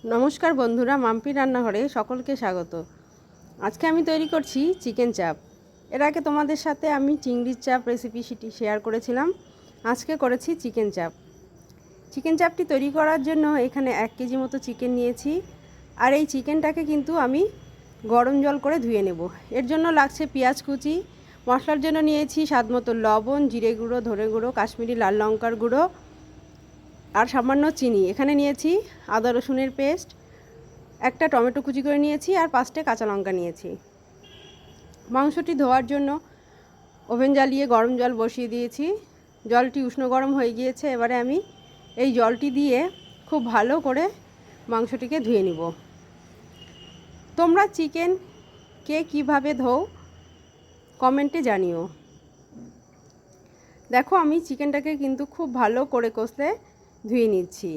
নমস্কার বন্ধুরা, মাম্পি রান্নাঘরে সকলকে স্বাগত। আজকে আমি তৈরি করছি চিকেন চাপ। এর আগে তোমাদের সাথে আমি চিংড়ির চাপ রেসিপি শেয়ার করেছিলাম। আজকে করেছি চিকেন চাপ। চিকেন চাপটি তৈরি করার জন্য এখানে 1 কেজি মতো চিকেন নিয়েছি। আর এই চিকেনটাকে কিন্তু আমি গরম জল করে ধুয়ে নেব। এর জন্য লাগছে পেঁয়াজ কুচি, মশলার জন্য নিয়েছি স্বাদমতো লবণ, জিরে গুঁড়ো, ধনে গুঁড়ো, কাশ্মীরি লাল লঙ্কার গুঁড়ো আর সামান্য চিনি। এখানে নিয়েছি আদা রসুনের পেস্ট, একটা টমেটো কুচি করে নিয়েছি আর 5টে কাঁচা লঙ্কা নিয়েছি। মাংসটি ধোয়ার জন্য ওভেন জ্বালিয়ে গরম জল বসিয়ে দিয়েছি। জলটি উষ্ণ গরম হয়ে গিয়েছে। এবারে আমি এই জলটি দিয়ে খুব ভালো করে মাংসটিকে ধুয়ে নিব। তোমরা চিকেন কে কীভাবে ধোও কমেন্টে জানিও। দেখো, আমি চিকেনটাকে কিন্তু খুব ভালো করে কষলে ধুয়ে নিচ্ছি।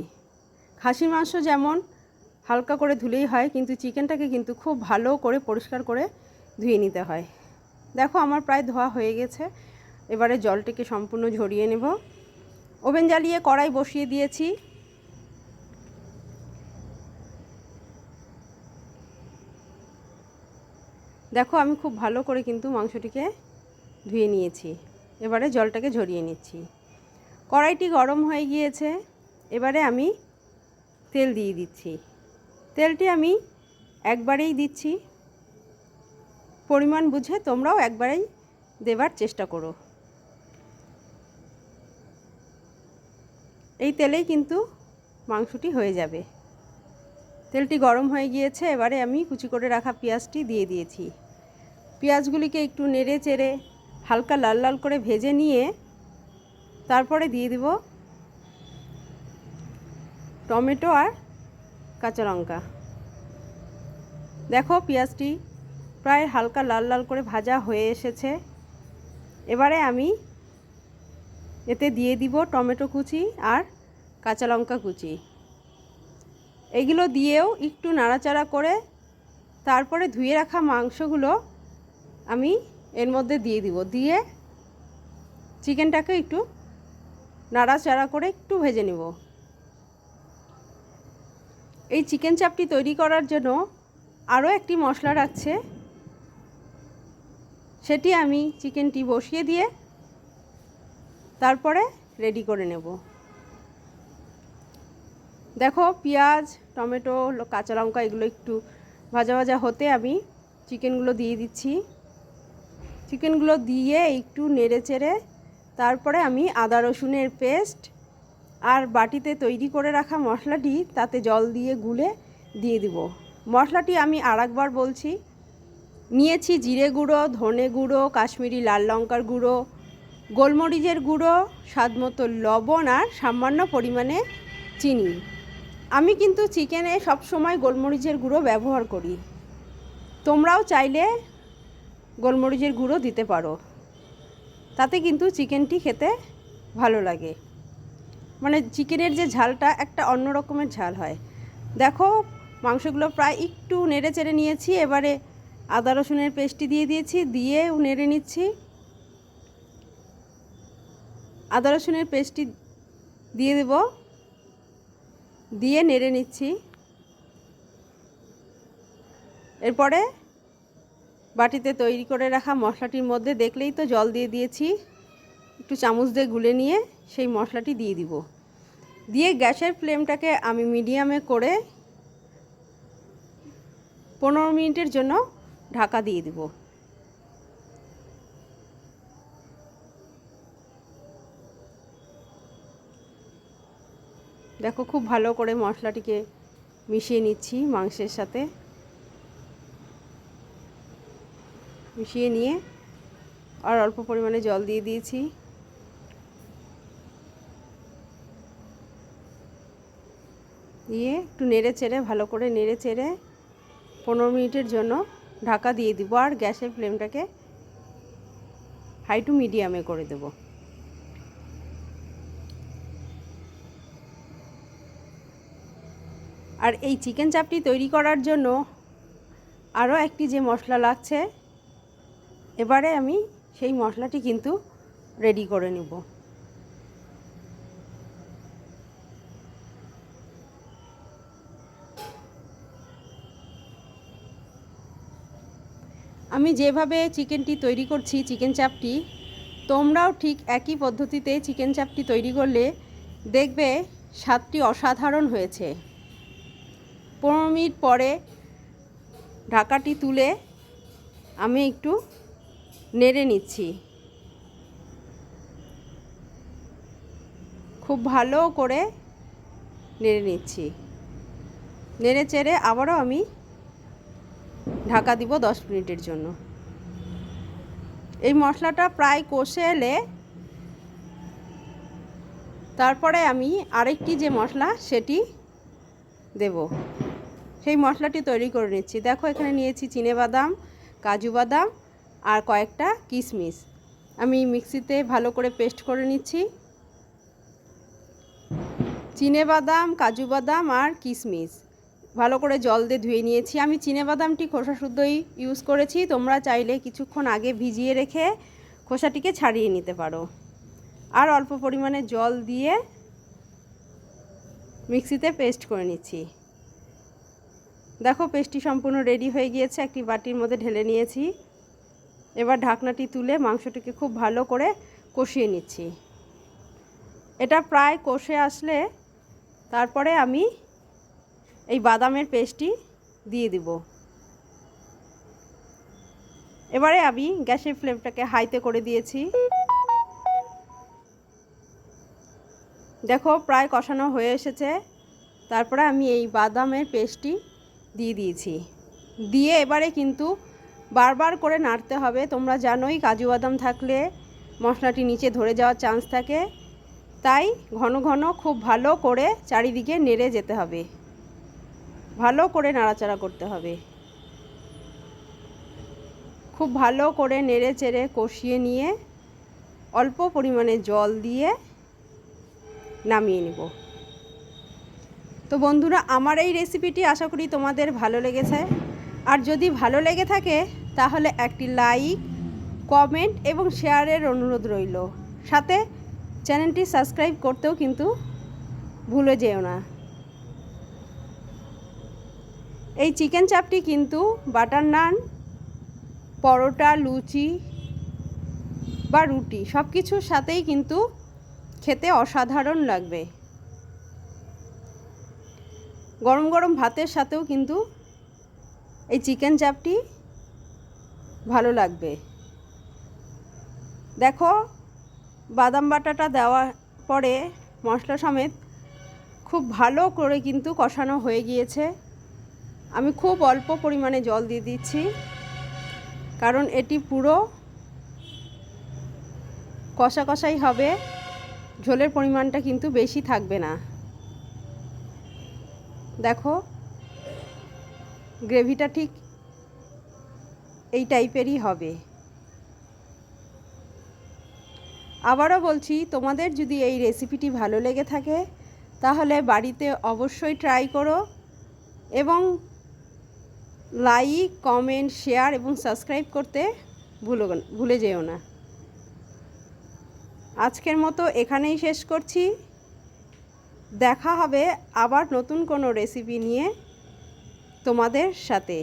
খাসির মাংস যেমন হালকা করে ধুলেই হয়, কিন্তু চিকেনটাকে কিন্তু খুব ভালো করে পরিষ্কার করে ধুয়ে নিতে হয়। দেখো, আমার প্রায় ধোয়া হয়ে গেছে। এবারে জলটাকে সম্পূর্ণ ঝরিয়ে নেব। ওভেন জ্বালিয়ে কড়াই বসিয়ে দিয়েছি। দেখো, আমি খুব ভালো করে কিন্তু মাংসটিকে ধুয়ে নিয়েছি। এবারে জলটাকে ঝরিয়ে নিচ্ছি। কড়াইটি গরম হয়ে গিয়েছে। এবারে আমি তেল দিয়ে দিচ্ছি। তেলটি আমি একবারেই দিচ্ছি। পরিমাণ বুঝে তোমরাও একবারেই দেবার চেষ্টা করো। এই তেলেই কিন্তু মাংসটি হয়ে যাবে। তেলটি গরম হয়ে গিয়েছে। এবারে আমি কুচি করে রাখা পেঁয়াজটি দিয়ে দিয়েছি। পেঁয়াজগুলিকে একটু নেড়ে চেড়ে হালকা লাল লাল করে ভেজে নিয়ে তারপরে দিয়ে দেব টমেটো আর কাঁচা লঙ্কা। দেখো, পেঁয়াজটি প্রায় হালকা লাল লাল করে ভাজা হয়ে এসেছে। এবারে আমি এতে দিয়ে দিব টমেটো কুচি আর কাঁচা লঙ্কা কুচি। এগুলো দিয়েও একটু নাড়াচাড়া করে তারপরে ধুয়ে রাখা মাংসগুলো আমি এর মধ্যে দিয়ে দিব। দিয়ে চিকেনটাকে একটু নাড়াচাড়া করে একটু ভেজে নেব। এই চিকেন চাপটি তৈরি করার জন্য আরও একটি মশলা রাখছে, সেটি আমি চিকেনটি বসিয়ে দিয়ে তারপরে রেডি করে নেব। দেখো, পেঁয়াজ, টমেটো, কাঁচা লঙ্কা এগুলো একটু ভাজা ভাজা হতে আমি চিকেনগুলো দিয়ে দিচ্ছি। চিকেনগুলো দিয়ে একটু নেড়ে চেড়ে তারপরে আমি আদা রসুনের পেস্ট আর বাটিতে তৈরি করে রাখা মশলাটি তাতে জল দিয়ে গুলে দিয়ে দিব। মশলাটি আমি আরেকবার বলছি, নিয়েছি জিরে গুঁড়ো, ধনে গুঁড়ো, কাশ্মীরি লাল লঙ্কার গুঁড়ো, গোলমরিচের গুঁড়ো, স্বাদমতো লবণ আর সামান্য পরিমাণে চিনি। আমি কিন্তু চিকেনে সবসময় গোলমরিচের গুঁড়ো ব্যবহার করি। তোমরাও চাইলে গোলমরিচের গুঁড়ো দিতে পারো, তাতে কিন্তু চিকেনটি খেতে ভালো লাগে। মানে চিকেনের যে ঝালটা একটা অন্য রকমের ঝাল হয়। দেখো, মাংসগুলো প্রায় একটু নেড়ে চেড়ে নিয়েছি। এবারে আদা রসুনের পেস্টটি দিয়ে দিয়েছি, দিয়ে নেড়ে নিচ্ছি। আদা রসুনের পেস্টটি দিয়ে দেব, দিয়ে নেড়ে নিচ্ছি। এরপরে বাটিতে তৈরি করে রাখা মশলাটির মধ্যে দেখলেই তো জল দিয়ে দিয়েছি, একটু চামচ দিয়ে গুলে নিয়ে সেই মশলাটি দিয়ে দিব। দিয়ে গ্যাসের ফ্লেমটাকে আমি মিডিয়ামে করে 15 মিনিটের জন্য ঢাকা দিয়ে দিব। দেখো, খুব ভালো করে মশলাটিকে মিশিয়ে নিচ্ছি মাংসের সাথে। মিশিয়ে নিয়ে আর অল্প পরিমাণে জল দিয়ে দিয়েছি। দিয়ে একটু নেড়ে চেড়ে ভালো করে নেড়ে চেড়ে 15 মিনিটের জন্য ঢাকা দিয়ে দিব। আর গ্যাসের ফ্লেমটাকে হাই টু মিডিয়ামে করে দেব। আর এই চিকেন চাপটি তৈরি করার জন্য আরও একটি যে মশলা লাগছে, এবারে আমি সেই মশলাটি কিন্তু রেডি করে নেব। আমি যেভাবে চিকেনটি তৈরি করছি, চিকেন চাপটি, তোমরাও ঠিক একই পদ্ধতিতে চিকেন চাপটি তৈরি করলে দেখবে স্বাদটি অসাধারণ হয়েছে। 15 মিনিট পরে ঢাকাটি তুলে আমি একটু নেড়ে নিচ্ছি। খুব ভালো করে নেড়ে নিচ্ছি। নেড়ে চেড়ে আবারও আমি ঢাকা দিব 10 মিনিটের জন্য। এই মশলাটা প্রায় কষে এলে তারপরে আমি আরেকটি যে মশলা সেটি দেব। সেই মশলাটি তৈরি করে নিচ্ছি। দেখো এখানে নিয়েছি চিনেবাদাম, কাজু বাদাম আর কয়েকটা কিশমিশ। আমি মিক্সিতে ভালো করে পেস্ট করে নিচ্ছি। চিনেবাদাম, কাজু বাদাম আর কিশমিশ ভালো করে জল দিয়ে ধুয়ে নিয়েছি। আমি চিনেবাদামটি খোসা শুদ্ধই ইউজ করেছি। তোমরা চাইলে কিছুক্ষণ আগে ভিজিয়ে রেখে খোসাটিকে ছাড়িয়ে নিতে পারো। আর অল্প পরিমাণে জল দিয়ে মিক্সিতে পেস্ট করে নিচ্ছি। দেখো পেস্টটি সম্পূর্ণ রেডি হয়ে গিয়েছে। একটি বাটির মধ্যে ঢেলে নিয়েছি। এবার ঢাকনাটি তুলে মাংসটিকে খুব ভালো করে কষিয়ে নিচ্ছি। এটা প্রায় কষে আসলে তারপরে আমি এই বাদামের পেস্টটি দিয়ে দিব। এবারে আমি গ্যাসের ফ্লেমটাকে হাইতে করে দিয়েছি। দেখো প্রায় কষানো হয়ে এসেছে। তারপরে আমি এই বাদামের পেস্টটি দিয়ে দিয়েছি। দিয়ে এবারে কিন্তু বারবার করে নাড়তে হবে। তোমরা জানোই কাজু বাদাম থাকলে মশলাটি নিচে ধরে যাওয়ার চান্স থাকে, তাই ঘন ঘন খুব ভালো করে চারিদিকে নেড়ে যেতে হবে। ভালো করে নাড়াচাড়া করতে হবে। খুব ভালো করে নেড়ে চেড়ে কষিয়ে নিয়ে অল্প পরিমাণে জল দিয়ে নামিয়ে নেব। তো বন্ধুরা, আমার এই রেসিপিটি আশা করি তোমাদের ভালো লেগেছে। আর যদি ভালো লেগে থাকে তাহলে একটি লাইক, কমেন্ট এবং শেয়ারের অনুরোধ রইল। সাথে চ্যানেলটি সাবস্ক্রাইব করতেও কিন্তু ভুলে যেও না। এই চিকেন চাপটি কিন্তু বাটার নান, পরোটা, লুচি বা রুটি সব কিছুর সাথেই কিন্তু খেতে অসাধারণ লাগবে। গরম গরম ভাতের সাথেও কিন্তু এই চিকেন চাপটি ভালো লাগবে। দেখো বাদাম বাটাটা দেওয়ার পরে মশলা সমেত খুব ভালো করে কিন্তু কষানো হয়ে গিয়েছে। আমি খুব অল্প পরিমাণে জল দিয়ে দিচ্ছি, কারণ এটি পুরো কষা কষাই হবে। ঝোলের পরিমাণটা কিন্তু বেশি থাকবে না। দেখো গ্রেভিটা ঠিক এই টাইপেরই হবে। আবারও বলছি, তোমাদের যদি এই রেসিপিটি ভালো লেগে থাকে তাহলে বাড়িতে অবশ্যই ট্রাই করো এবং লাইক, কমেন্ট, শেয়ার এবং সাবস্ক্রাইব করতে ভুলে যেও না। আজকের মতো এখানেই শেষ করছি। দেখা হবে আবার নতুন কোনো রেসিপি নিয়ে তোমাদের সাথে।